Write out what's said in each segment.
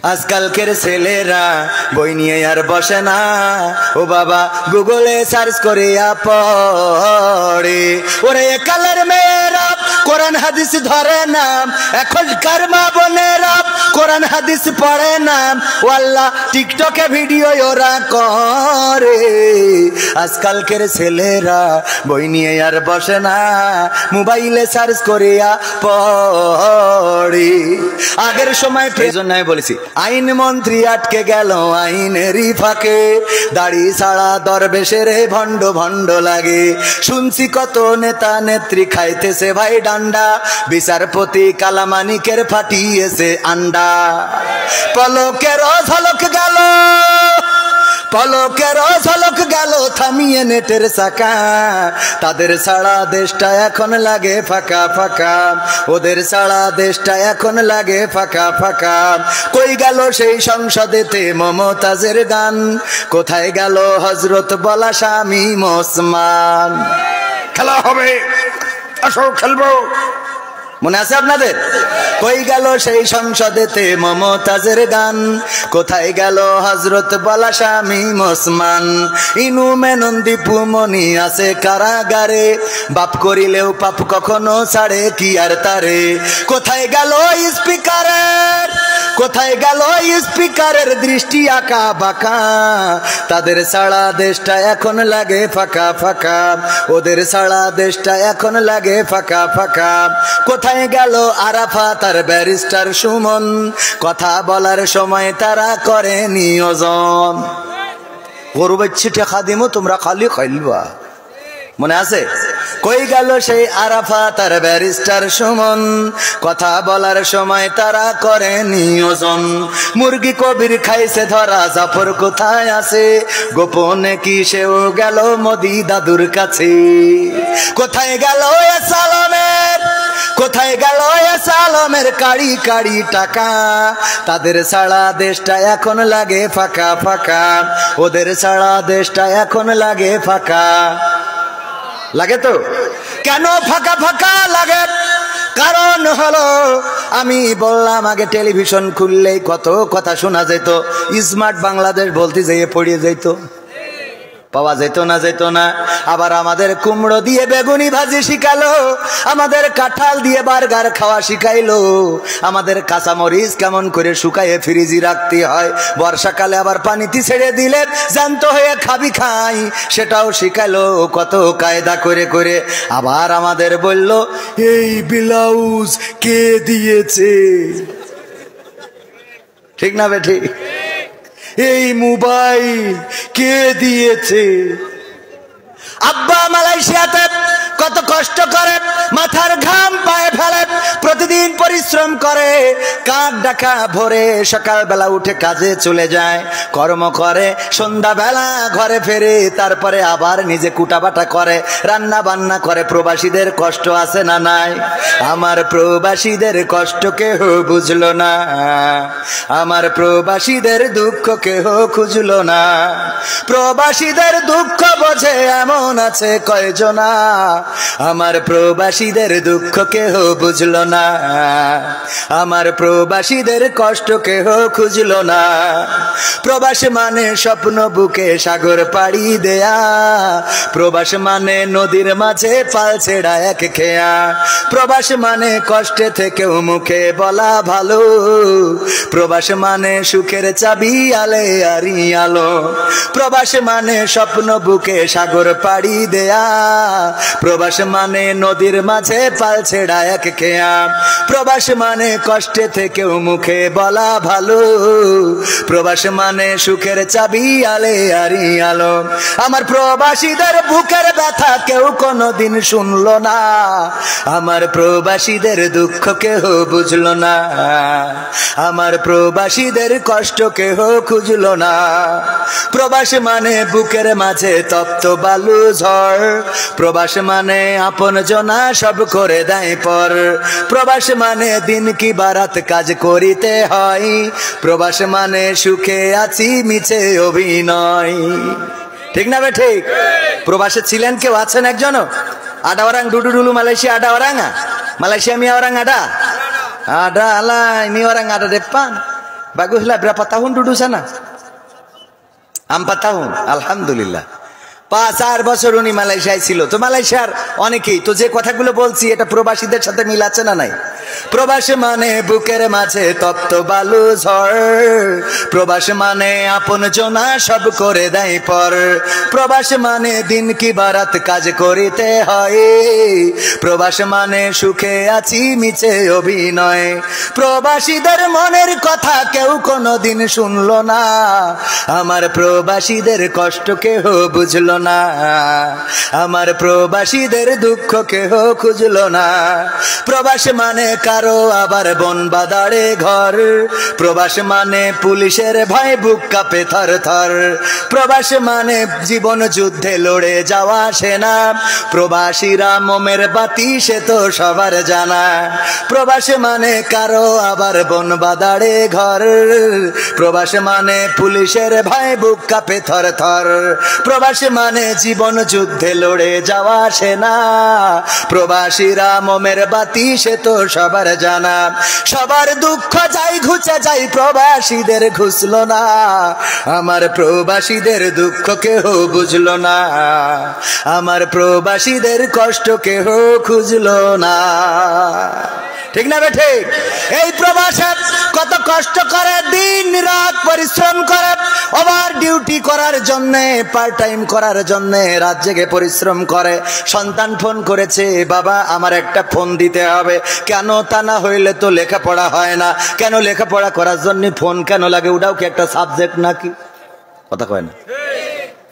আজকালকের ছেলেরা বই নিয়ে আর বসে না, ও বাবা গুগলে সার্চ করিয়া পড়ে। ওরে কালের মেয়েরা কোরআন হাদিস ধরে না, এখনকার মা বোনেরা কোরআন হাদিস পড়ে না, ও আল্লাহ টিকটকে ভিডিও ওরা করে। আজকালকের ছেলেরা বই নিয়ে আর বসে না, মোবাইলে সার্চ করিয়া পড়ে। আগের সময় প্রয়োজন নাই বলেছি, আইন মন্ত্রী আটকে গেল আইনেরই ফাঁকে, দাড়ি ছাড়া দরবেশের ভণ্ড ভণ্ড লাগে। শুনছি কত নেতা নেত্রী খাইতেছে ভাই ডান্ডা, বিচারপতি কালামানিকের ফাটিয়েছে আন্ডা। পলকের ঝলক গেল, পলকের ঝলক গেল থামিয়ে নেটের চাকা, তাদের ছাড়া দেশটা এখন লাগে ফাঁকা ফাঁকা, ওদের ছাড়া দেশটা এখন লাগে ফাঁকা ফাঁকা। কই গেল সেই সংসদেতে মমতাজের গান, কোথায় গেল হজরত বলা শামীম ওসমান? খেলা হবে, আসো খেলবো, মনে আছে আপনাদের? কই গেল সেই সংসদেতে মমতাজের গান, কোথায় গেল হজরত বলা শামীম ওসমান? ইনু মেনন দীপু মনি আছে কারাগারে, বাপ করিলেও পাপ কখনো ছাড়ে কি আর তারে। কোথায় গেল স্পিকারের, কোথায় গেল স্পিকারের দৃষ্টি আঁকা বাঁকা, তাদের ছাড়া দেশটা এখন লাগে ফাঁকা ফাঁকা, ওদের ছাড়া দেশটা এখন লাগে ফাঁকা ফাঁকা। কোথায় গেল আরাফাত আর ব্যারিস্টার সুমন, কথা বলার সময় তারা করে নিয়োজন। গরু বাচ্চি টেকা দিমো তোমরা খালি খাইলবা, মনে আছে? কই গেল সেই আরাফাত আর ব্যারিস্টার সুমন, কথা বলার সময় তারা করে নিয়োজন। মুরগি কবির খাইছে ধরা, জাফর কোথায় আছে? গোপনে কি সেও গেল মোদি দাদুর কাছে? কোথায় গেল সালামের, কোথায় গেল সালামের কাড়ি কাড়ি টাকা, তাদের ছাড়া দেশটা এখন লাগে ফাঁকা ফাঁকা, ওদের ছাড়া দেশটা এখন লাগে ফাঁকা। লাগে তো? কেন ফাঁকা ফাঁকা লাগে? কারণ হলো আমি বললাম আগে টেলিভিশন খুললেই কত কথা শোনা যেত, স্মার্ট বাংলাদেশ বলতে যেয়ে পড়িয়ে যেত, পাওয়া যেত না, যেত না। আবার আমাদের কুমড়ো দিয়ে বেগুনি ভাজি শিখালো, আমাদের কাঁঠাল দিয়ে বার্গার খাওয়া শিখাইলো, আমাদের কাঁচামরিচ কেমন করে শুকায়ে ফ্রিজে রাখতে হয়, বর্ষাকালে আবার পানিতে ছেড়ে দিলে জ্যান্ত হয়ে খাবি খাই, সেটাও শিখাইলো কত কায়দা করে করে। আবার আমাদের বলল এই ব্লাউজ কে দিয়েছে, ঠিক না বে ঠিক? এই মোবাইল কে দিয়েছে? আব্বা মালয়েশিয়াতে কত কষ্ট করে, মাথার ঘাম পায়ে ফেলে, প্রতিদিন পরিশ্রম করে, কাক ডাকা ভোরে সকালবেলা উঠে কাজে চলে যায়, কর্ম করে, সন্ধ্যাবেলা ঘরে ফেরে, তারপরে আবার নিজে কুটাবাটা করে, রান্না বান্না করে। প্রবাসীদের কষ্ট আছে না নাই? আমার প্রবাসীদের কষ্ট কেহ বুঝলো না, আমার প্রবাসীদের দুঃখ কেহ খুঁজলো না। প্রবাসীদের দুঃখ বোঝে এমন আছে কয়জনা, আমার প্রবাসীদের দুঃখ কেহ বুঝলো না, আমার প্রবাসীদের কষ্ট কেহ খুঁজলো না। প্রবাস মানে স্বপ্ন বুকে সাগর পাড়ি দেয়া, প্রবাস মানে নদীর মাঝে পাল ছেড়া এক খেয়া, প্রবাস মানে কষ্টে থেকেও মুখে বলা ভালো, প্রবাস মানে সুখের চাবি আলে আরি আলো, প্রবাস মানে স্বপ্ন বুকে সাগর পাড়ি দেয়া, প্রবাস মানে নদীর মাঝে পাল ছেড়া এক খেয়া, প্রবাস মানে কষ্টে থেকেও মুখে বলা ভালো, প্রবাস মানে সুখের চাবি আলে আরি আলো। আমার প্রবাসীদের বুকের ব্যথা কেউ কোনোদিন শুনলো না, আমার প্রবাসীদের দুঃখ কেহ বুঝলো না, আমার প্রবাসীদের কষ্ট কেহ খুঁজলো না। প্রবাস মানে বুকের মাঝে তপ্ত বালু ঝড়, প্রবাস মানে আপন জনা সব করে দেয় পর, প্রবাস মানে দিন কি বারাত কাজ করিতে হয়, প্রবাস মানে সুখে আছি মিছে অভিনয়, ঠিক না বে ঠিক? প্রবাসে ছিলেন কেউ আছেন একজনও? আডা ওরাং ডুডু ডুলু মালয়েশিয়া আডা ওরাঙ্গা, মালয়েশিয়া মিয়া ওরাং আডা আডা আলাই মি ওরাং আডা দেপান Bagus lah, berapa tahun duduk sana? 4 tahun, alhamdulillah। 5-4 বছর উনি মালয়েশিয়ায় ছিল। তো মালয়েশিয়ার অনেকেই তো যে কথাগুলো বলছি এটা প্রবাসীদের সাথে মিল আছে না নাই? প্রবাস মানে বুকের মাঝে তপ্ত বালু ঝড়, প্রবাস মানে আপন জনা সব করে দেয় পর, প্রবাস মানে দিন কি বারাত কাজ করিতে হয়, প্রবাস মানে সুখে আছি মিছে অভিনয়। প্রবাসীদের মনের কথা কেউ কোনোদিন শুনলো না, আমার প্রবাসীদের কষ্ট কেহ বুঝলো না, আমার প্রবাসীদের দুঃখ কেহ খুঁজলো না। প্রবাস মানে কারো আবার বন বাদারে ঘর, প্রবাস মানে পুলিশের ভয় বুক কাঁপে থর থর, প্রবাস মানে জীবন যুদ্ধে লড়ে যাওয়া সেনা, প্রবাসীরা মোমের বাতি সে তো সবার জানা। প্রবাস মানে কারো আবার বন বাদারে ঘর, প্রবাস মানে পুলিশের ভয় বুক কাঁপে থর থর, প্রবাস মানে জীবন যুদ্ধে লড়ে যাওয়া সেনা, প্রবাসীরা মোমের বাতি সে তো সবার জানা। সবার দুঃখ যাই ঘুচে যাই প্রবাসীদের ঘুষলো না, আমার প্রবাসীদের দুঃখ কেহ বুঝলো না, আমার প্রবাসীদের কষ্ট কেহ খুঁজলো না। ঠিক না বে ঠিক? এই প্রবাসে কত কষ্ট করে, দিন রাত পরিশ্রম করে, ওভার ডিউটি করার জন্য, পার্ট টাইম করার জন্য রাত জেগে পরিশ্রম করে। সন্তান ফোন করেছে, বাবা আমার একটা ফোন দিতে হবে। কেন? তা না হইলে তো লেখাপড়া হয় না। কেন? লেখাপড়া করার জন্য ফোন কেন লাগে? ওটাও কি একটা সাবজেক্ট নাকি? কথা কয় না।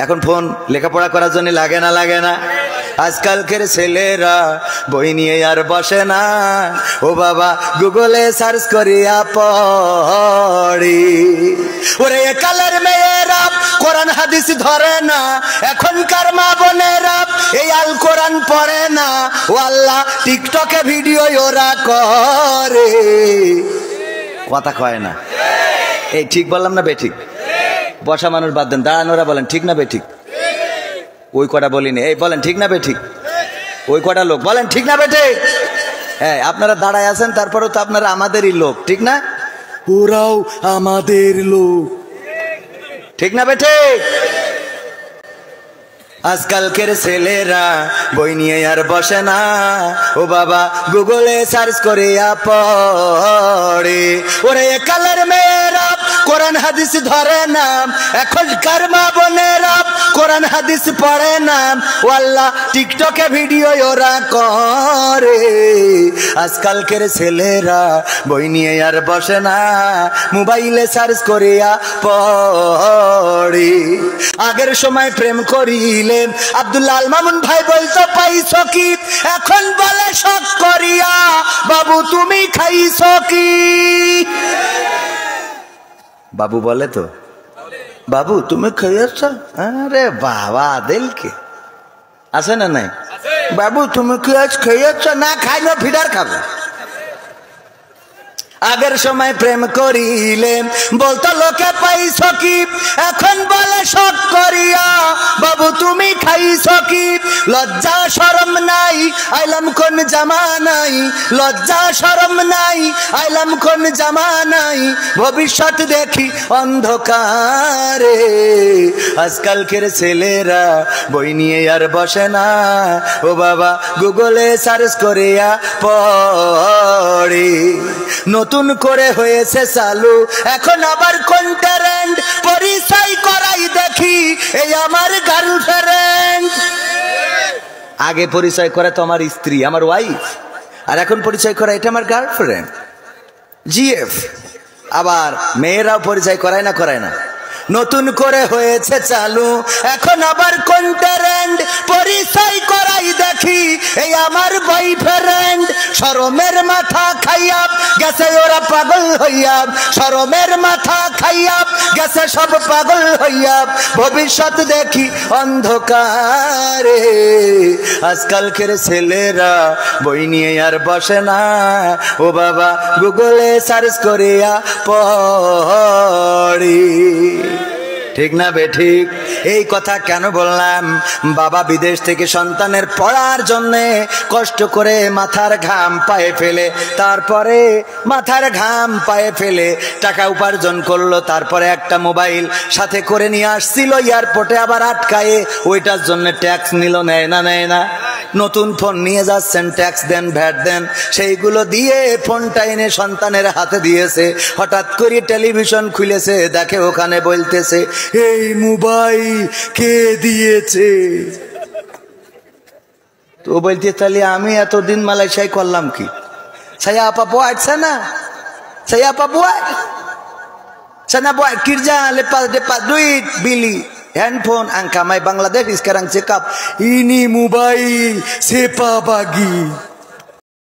এখন ফোন লেখাপড়া করার জন্য লাগে না? লাগে না। আজকালকের ছেলেরা বই নিয়ে আর বসে না, ও বাবা গুগলে সার্চ করিয়া পড়ি। ওরে কালের মেয়েরা কোরআন হাদিস ধরে না, এখনকার মা বোনেরা এই আল কোরআন পড়ে না, ও আল্লাহ টিকটকে ভিডিও ওরা করে। কথা কয় না। এই ঠিক বললাম না বে ঠিক? বসা মানুষ বাদ দেন, দাঁড়ানোরা বলেন ঠিক না বে ঠিক? ওই কটা বলিনি, এই বলেন ঠিক না বে ঠিক? ওই কটা লোক বলেন ঠিক না বে ঠিক? হ্যাঁ, আপনারা দাঁড়ায় আছেন, তারপরেও তো আপনারা আমাদেরই লোক, ঠিক না? ওরাও আমাদের লোক, ঠিক না বে ঠিক? আজকালকের ছেলেরা বই নিয়ে আর বসে না, ও বাবা গুগলে সার্চ করিয়া পড়ে। ওরে কালের মেয়েরা কোরআন হাদিস ধরে না, এখনকার মা বোনেরা কোরআন হাদিস পড়ে না, ও আল্লাহ টিকটকে ভিডিও ওরা করে। আজকালকের ছেলেরা বই নিয়ে আর বসে না, মোবাইলে সার্চ করিয়া পড়ে। আগের সময় প্রেম করিলে আব্দুল্লাহ আল মামুন ভাই বলতো পাইছো কি, এখন বলে শখ করিয়া বাবু তুমি খাইছো কি। বাবু বলে তো, বাবু তুমি খাইয়াছ? আরে বাবা দিলকে আছে না নাই? বাবু তুমি কি আজ খাইয়াছ? না খাইলে ফিডার খাবে। আগের সময় প্রেম করিলে বলতো লোকে পাইছো কি, এখন বলে শখ করিয়া বাবু তুমি খাইছো কি। লজ্জা শরম নাই আইলাম কোন জামানাই, লজ্জা শরম নাই আইলাম কোন জামানাই, ভবিষ্যৎ দেখি অন্ধকারে। আজকালকের ছেলেরা বই নিয়ে আর বসে না, ও বাবা গুগলে সার্চ করিয়া পড়ে। নতুন করে হয়েছে চালু এখন আবার কোন ট্রেন্ড, পরিচয় করাই দেখি এই আমার গার্লফ্রেন্ড। আগে পরিচয় করে তো আমার স্ত্রী, আমার ওয়াইফ, আর এখন পরিচয় করা এটা আমার গার্লফ্রেন্ড, জিএফ। আবার মেয়েরাও পরিচয় করায় না? করায় না? নতুন করে হয়েছে চালু এখন আবার কোন ট্রেন্ড, পরিচয় করাই দেখি এই আমার বয়ফ্রেন্ড। শরমের মাথা খাইয়া গেছে ওরা পাগল হইয়া, শরমের মাথা খাইয়া গেছে সব পাগল হইয়া, ভবিষ্যৎ দেখি অন্ধকারে। আজকালকের ছেলেরা বই নিয়ে আর বসে না, ও বাবা গুগলে সার্চ করিয়া পড়ি। ঠিক না বেঠিক? এই কথা কেন বললাম? বাবা বিদেশ থেকে সন্তানের পড়ার জন্যে কষ্ট করে মাথার ঘাম পায়ে ফেলে, তারপরে মাথার ঘাম পায়ে ফেলে টাকা উপার্জন করলো, তারপরে একটা মোবাইল সাথে করে নিয়ে আসছিল এয়ারপোর্টে, আবার আটকায়ে ওইটার জন্য ট্যাক্স নিল, নেয় না? নেয় না? নতুন ফোন নিয়ে যাচ্ছেন, ট্যাক্স দেন, ভ্যাট দেন, সেইগুলো দিয়ে ফোনটা এনে সন্তানের হাতে দিয়েছে। হঠাৎ করে টেলিভিশন খুলেছে, দেখে ওখানে বলতেছে এই মোবাইল কে দিয়েছে? তো বলতে তাহলে আমি এতদিন মালয়েশিয়ায় করলাম কি? saya apa buat sana? Saya apa buat? Sana buat kerja, lepas dapat duit beli handphone. Angka mai Bangladesh sekarang cakap ini mobile siapa bagi?